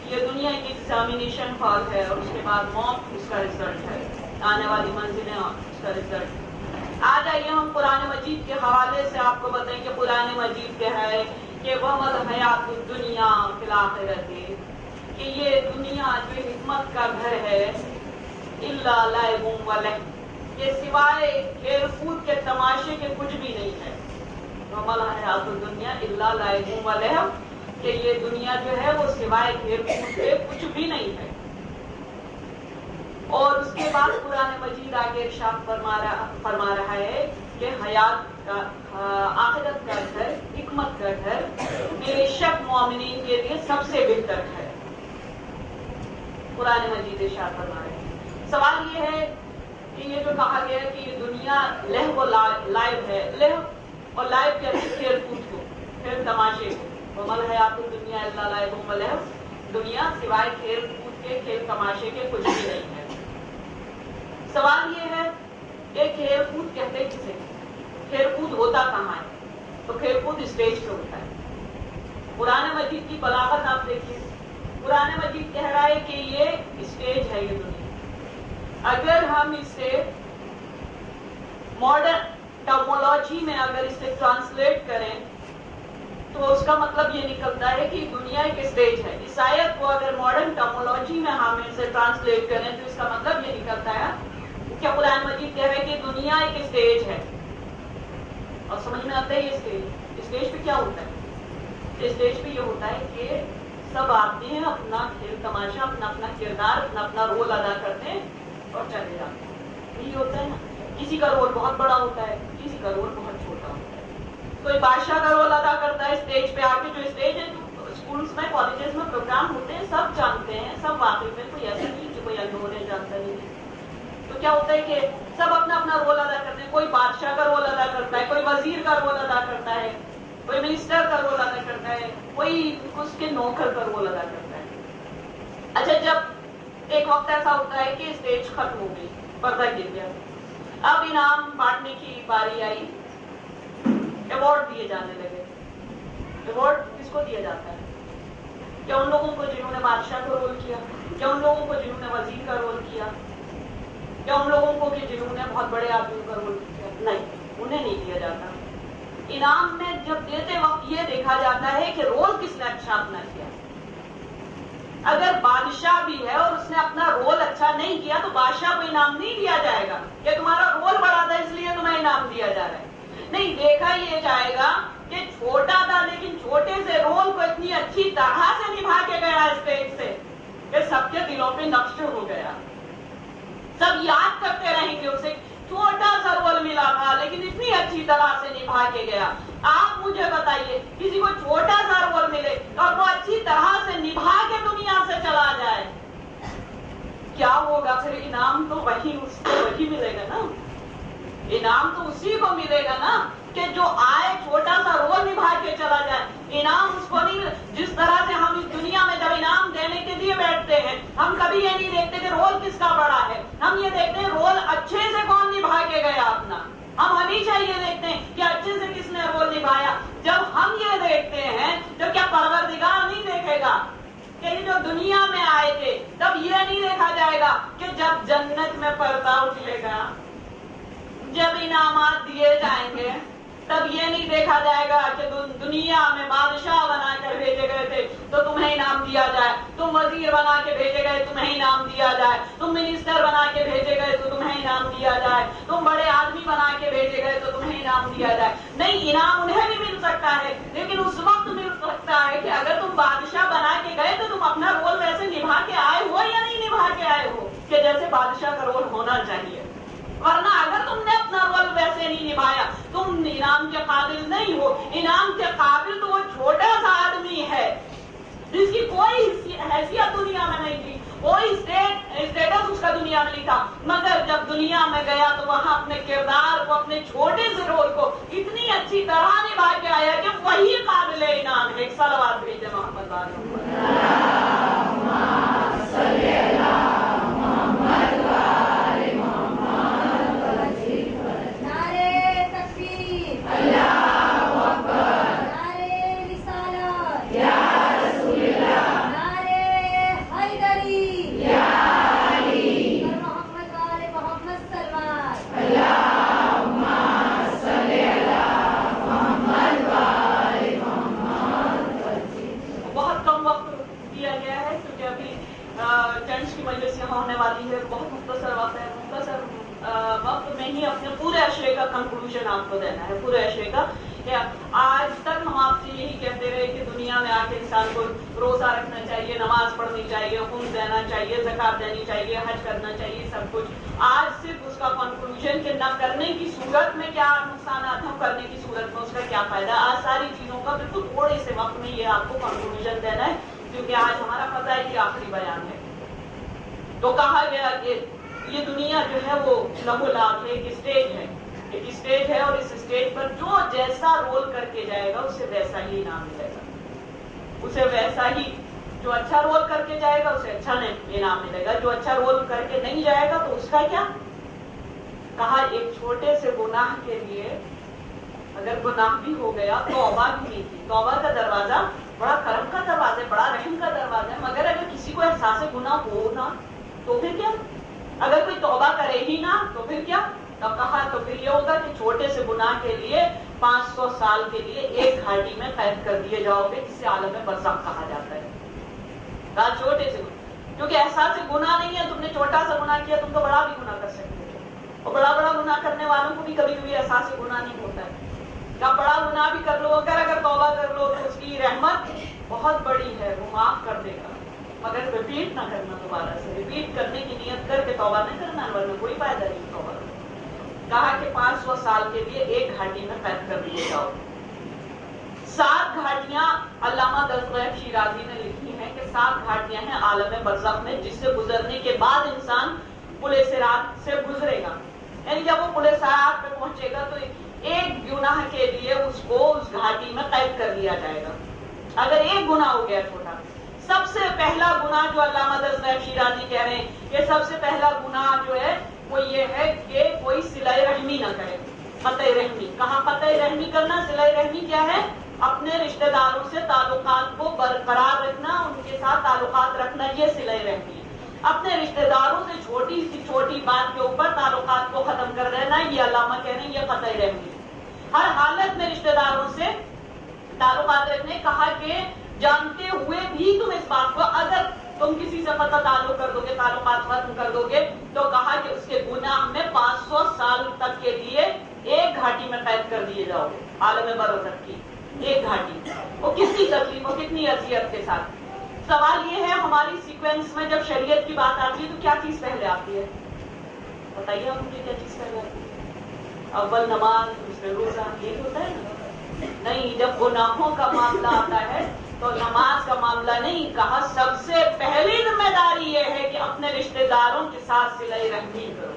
یہ دنیا کی ایگزامینیشن ہال ہے اور اس کے بعد موت اس کا رزلٹ ہے، آنے والی منزلیں اس کا رزلٹ ہے۔ آ جائیے ہم قرآن مجید کے حوالے سے آپ کو بتائیں کہ قرآن مجید کیا ہے، کہ وَمَا حیات الدنیا فی الآخرۃ، کہ یہ دنیا جو حکمت کا گھر ہے، الا لعب و لہو، یہ سوائے کھیل کود کے تماشے کے کچھ بھی نہیں ہے۔ وَمَا الْحَیَاةُ الدُّنْیَا إِلَّا لَعِبٌ وَلَہْوٌ، کہ یہ دنیا جو ہے وہ سوائے کھیل کود کے کچھ بھی نہیں ہے۔ اور اس کے بعد قرآن مجید آگے ارشاد فرما رہا ہے کہ حیات کا آخرت کا گھر، حکمت کا گھر بے شک مومنین کے لیے سب سے بہتر ہے۔ قرآن مجید ارشاد فرما رہے ہیں۔ سوال یہ ہے کہ یہ جو کہا گیا ہے کہ یہ دنیا لہو و لائب ہے، لہو اور لائب کے اندر کھیل کود کو، کھیل تماشے کو، وَمَا الْحَیَاةُ الدُّنْیَا إِلَّا لَعِبٌ وَلَہْوٌ، دنیا سوائے کھیل کود کے، کھیل تماشے کے کچھ بھی نہیں ہے۔ سوال یہ ہے کہ کھیل کود کہتے کسے؟ کھیل کود ہوتا کہاں ہے؟ تو کھیل کود اسٹیج پہ ہوتا ہے۔ قرآن مجید کی بلاغت آپ دیکھیے، قرآن مجید کہہ رہا ہے کہ یہ اسٹیج ہے، یہ دنیا۔ اگر ہم اسے ماڈرن ٹرمولوجی میں اگر اسے ٹرانسلیٹ کریں تو اس کا مطلب یہ نکلتا ہے کہ دنیا ایک اسٹیج ہے۔ اس آیت کو اگر ماڈرن ٹرمولوجی میں ہم اسے ٹرانسلیٹ کریں تو اس کا مطلب یہ نکلتا ہے کہ قرآن مجید کہہ رہے ہیں کہ دنیا ایک اسٹیج ہے۔ اور سمجھ میں آتا ہے یہ اسٹیج پہ کیا ہوتا ہے؟ اسٹیج پہ یہ ہوتا ہے کہ سب آتے ہیں، اپنا کھیل تماشا، اپنا اپنا کردار، اپنا اپنا رول ادا کرتے ہیں اور چلے جاتے ہیں۔ یہی ہوتا ہے نا، کسی کا رول بہت بڑا ہوتا ہے، کسی کا رول بہت چھوٹا ہوتا ہے۔ کوئی بادشاہ کا رول ادا کرتا ہے اسٹیج پہ آ کے، جو اسٹیج ہے اسکولس میں، کالجز میں پروگرام ہوتے ہیں، سب جانتے ہیں، سب واقف ہیں، کوئی ایسا نہیں کہ کوئی انڈور ہے جانتا نہیں ہے۔ تو کیا ہوتا ہے کہ سب اپنا اپنا رول ادا کرتے ہیں، کوئی بادشاہ کا رول ادا کرتا ہے، کوئی وزیر کا رول ادا کرتا ہے، کوئی منسٹر کا رول ادا کرتا ہے، کوئی اس کے نوکر کا رول ادا کرتا ہے۔ اچھا، جب ایک وقت ایسا ہوتا ہے کہ اسٹیج ختم ہو گئی، پردہ گر گیا، اب انعام بانٹنے کی باری آئی، ایوارڈ دیے جانے لگے۔ ایوارڈ کس کو دیا جاتا ہے؟ کیا ان لوگوں کو جنہوں نے بادشاہ کا رول کیا؟ کیا ان لوگوں کو جنہوں نے وزیر کا رول کیا؟ کیا ان لوگوں کو کہ جنہوں نے بہت بڑے آدمیوں کا رول کیا؟ نہیں، انہیں نہیں دیا جاتا۔ انعام میں جب دیتے وقت یہ دیکھا جاتا ہے کہ رول کس نے اچھا اپنا کیا۔ اگر بادشاہ بھی ہے اور اس نے اپنا رول اچھا نہیں کیا تو بادشاہ کو انعام نہیں دیا جائے گا کہ تمہارا رول بڑا تھا اس لیے تمہیں انعام دیا جا رہا ہے۔ نہیں، دیکھا یہ جائے گا کہ چھوٹا تھا لیکن چھوٹے سے رول کو اتنی اچھی طرح سے نبھا کے گیا اسٹیج سے کہ سب کے دلوں پہ نقش ہو گیا، سب یاد کرتے رہیں گے اسے۔ چھوٹا سا رول ملا تھا لیکن اتنی اچھی طرح سے نبھا کے گیا۔ آپ مجھے بتائیے، کسی کو چھوٹا سا رول ملے اور وہ اچھی طرح سے نبھا کے دنیا سے چلا جائے، کیا ہوگا پھر؟ انعام تو وہی اس کو وہی ملے گا نا، انعام تو اسی کو ملے گا نا کہ جو آئے چھوٹا سا رول نبھا کے چلا جائے۔ انعام اس کو نہیں ملے۔ جس طرح سے ہم اس دنیا میں جب انعام دینے کے لیے بیٹھتے ہیں، ہم کبھی یہ نہیں دیکھتے کہ رول کس کا بڑا ہے، ہم یہ دیکھتے ہیں رول اچھے سے کون نبھا کے گیا اپنا۔ ہم ہمیشہ یہ دیکھتے ہیں کہ اچھے سے کس نے رول نبھایا۔ جب ہم یہ دیکھتے ہیں تو کیا پروردگار نہیں دیکھے گا کہ یہ جو دنیا میں آئے تھے، تب یہ نہیں دیکھا جائے گا کہ جب جنت میں پردہ اٹھے گا، جب انعامات دیے جائیں گے، تب یہ نہیں دیکھا جائے گا کہ دنیا میں بادشاہ بنا کر بھیجے گئے تھے تو تمہیں انعام دیا جائے، تم وزیر بنا کے بھیجے گئے تمہیں انعام دیا جائے، تم منسٹر بنا کے بھیجے گئے تو تمہیں انعام دیا جائے، تم بڑے آدمی بنا کے بھیجے گئے تو تمہیں انعام دیا جائے۔ نہیں، انعام انہیں بھی مل سکتا ہے لیکن اس وقت مل سکتا ہے کہ اگر تم بادشاہ بنا کے گئے تو تم اپنا رول ویسے نبھا کے آئے ہو یا نہیں نبھا کے آئے ہو کہ جیسے بادشاہ کا رول ہونا چاہیے۔ ورنہ اگر تم نے اپنا رول ویسے نہیں نبھایا، تم انعام کے قابل نہیں ہو۔ انعام کے قابل تو وہ چھوٹا سا آدمی ہے جس کی کوئی حیثیت دنیا میں نہیں تھی، کوئی اسٹیٹس اس کا دنیا میں نہیں تھا، مگر جب دنیا میں گیا تو وہاں اپنے کردار کو، اپنے چھوٹے سے رول کو اتنی اچھی طرح نبھا کے آیا کہ وہی قابل انعام ہے۔ ایک صلوات بھیجے محمد کی مجلس یہاں ہونے والی ہے، بہت مختصر وقت ہے، مختصر وقت میں ہی اپنے پورے اشرے کا کنکلوژن آپ کو دینا ہے، پورے اشرے کا کہ آج تک ہم آپ سے یہی کہتے رہے کہ دنیا میں آ کے انسان کو روزہ رکھنا چاہیے، نماز پڑھنی چاہیے، خون دینا چاہیے، زکات دینی چاہیے، حج کرنا چاہیے، سب کچھ. آج صرف اس کا کنکلوژن کہ نہ کرنے کی صورت میں کیا نقصانات ہیں، کرنے کی صورت میں اس کا کیا فائدہ. آج ساری چیزوں کا بالکل تھوڑے سے وقت میں یہ آپ کو کنکلوژن دینا ہے، کیونکہ آج ہمارا فضائل کی آخری بیان ہے. تو کہا گیا کہ یہ دنیا جو ہے وہ لہو لاک ہے، ایک اسٹیج ہے، اور اس اسٹیج پر جو جیسا رول کر کے جائے گا اسے ویسا ہی انعام ملے گا. اسے ویسا ہی، جو اچھا رول کر کے جائے گا اسے اچھا انعام ملے گا، جو اچھا رول کر کے نہیں جائے گا تو اس کا کیا. کہا ایک چھوٹے سے گناہ کے لیے اگر گناہ بھی ہو گیا، توبہ بھی نہیں تھی. توبہ کا دروازہ بڑا کرم کا دروازہ ہے، بڑا رحم کا دروازہ ہے، مگر اگر کسی کو احساس گناہ ہو نا تو پھر کیا. اگر کوئی توبہ کرے ہی نہ تو پھر کیا. تو کہا تو پھر یہ ہوگا کہ چھوٹے سے گناہ کے لیے 500 سال کے لیے ایک گھاٹی میں قید کر دیے جاؤ گے، جسے عالم برزخ کہا جاتا ہے. کہا چھوٹے سے گناہ، کیونکہ احساس گناہ نہیں ہے، تم نے چھوٹا سا گناہ کیا، تم تو بڑا بھی گناہ کر سکتے ہو، اور بڑا گناہ کرنے والوں کو بھی کبھی کبھی احساس گناہ نہیں ہوتا ہے. کہا بڑا گناہ بھی کر لو، اگر توبہ کر لو تو اس کی رحمت بہت بڑی ہے، وہ معاف کر دے گا، مگر ریپیٹ نہ کرنا. دوبارہ سے ریپیٹ کرنے کی نیت کر کے توبہ نہ کرنا، ورنہ کوئی فائدہ نہیں توبہ. کہا کہ 500 سال کے لیے ایک گھاٹی میں قید کر دیے جاؤ. 7 گھاٹیاں علامہ دستغیب شیرازی نے لکھی ہیں کہ 7 گھاٹیاں ہیں عالم برزخ میں، جس سے گزرنے کے بعد انسان پل صراط سے گزرے گا. یعنی جب وہ پل صراط پہ پہنچے گا تو ایک گناہ کے لیے اس کو اس گھاٹی میں قید کر دیا جائے گا. اگر ایک گناہ ہو گیا چھوٹا. سب سے پہلا گناہ جو علامہ دستغیب شیرازی کہہ رہے ہیں کہ سب سے پہلا گناہ جو ہے وہ یہ ہے کہ کوئی صلہ رحمی نہ کرے. قطع رحمی. کہاں قطع رحمی کرنا؟ صلہ رحمی کیا ہے؟ اپنے رشتہ داروں سے تعلقات کو برقرار رکھنا، ان کے ساتھ تعلقات رکھنا، یہ صلہ رحمی. اپنے رشتہ داروں سے چھوٹی سی چھوٹی بات کے اوپر تعلقات کو ختم کر دینا، یہ علامہ کہہ رہے ہیں یہ قطع رحمی. ہر حالت میں رشتہ داروں سے تعلقات رکھنے. کہا کہ جانتے ہوئے بھی تم اس بات کو، اگر تم کسی سے قطع تعلق کر دو گے، تعلقات ختم کر دو گے، تو کہا کہ اس کے گناہ میں 500 سال تک کے لیے ایک گھاٹی میں قید کر دیے جاؤ گے. عالم برزخ کی ایک گھاٹی، وہ کتنی تکلیف اور کتنی اذیت کے ساتھ. سوال یہ ہے ہماری سیکوینس میں جب شریعت کی بات آتی ہے تو کیا چیز پہلے آتی ہے؟ بتائیے آپ مجھے کیا چیز پہلے آتی ہے؟ اول نماز، دوسرے روزہ، یہ ہوتا ہے نا. نہیں، جب گناہوں کا معاملہ آتا ہے تو نماز کا معاملہ نہیں. کہا سب سے پہلی ذمہ داری یہ ہے کہ اپنے رشتہ داروں کے ساتھ صلہ رحمی کرو.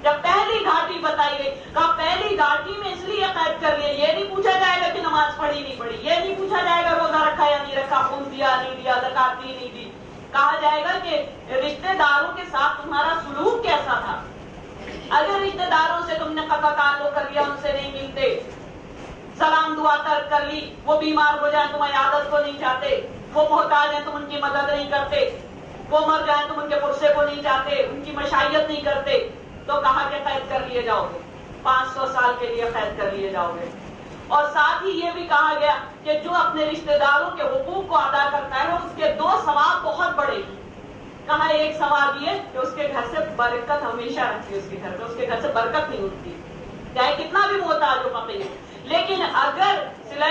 جب پہلی گھاٹی بتائی گئی، کہا پہلی گھاٹی میں اس لیے قید کر لیا، یہ نہیں پوچھا جائے گا کہ نماز پڑھی نہیں پڑھی، یہ نہیں پوچھا جائے گا روزہ رکھا یا نہیں رکھا، خون دیا نہیں دیا، زکات دی نہیں دی. کہا جائے گا کہ رشتہ داروں کے ساتھ تمہارا سلوک کیسا تھا. اگر رشتہ داروں سے تم نے قطع تعلق کر لیا، ان سے نہیں ملتے، سلام دعا ترک کر لی، وہ بیمار ہو جائیں تم عیادت کو نہیں چاہتے، وہ محتاج ہیں تم ان کی مدد نہیں کرتے، وہ مر جائیں تم ان کے پرسے کو نہیں چاہتے، ان کی مشائیت نہیں کرتے، تو کہا کہ قید کر لیے جاؤ گے، 500 سال کے لیے قید کر لیے جاؤ گے. اور ساتھ ہی یہ بھی کہا گیا کہ جو اپنے رشتہ داروں کے حقوق کو ادا کرتا ہے اس کے 2 ثواب بہت بڑے ہیں. کہا ایک ثواب یہ کہ اس کے گھر سے برکت ہمیشہ رہتی ہے، اس کے گھر پہ اس کے گھر سے برکت نہیں ہوتی، چاہے کتنا بھی محتاج ہو فقیر. لیکن اگر صلہ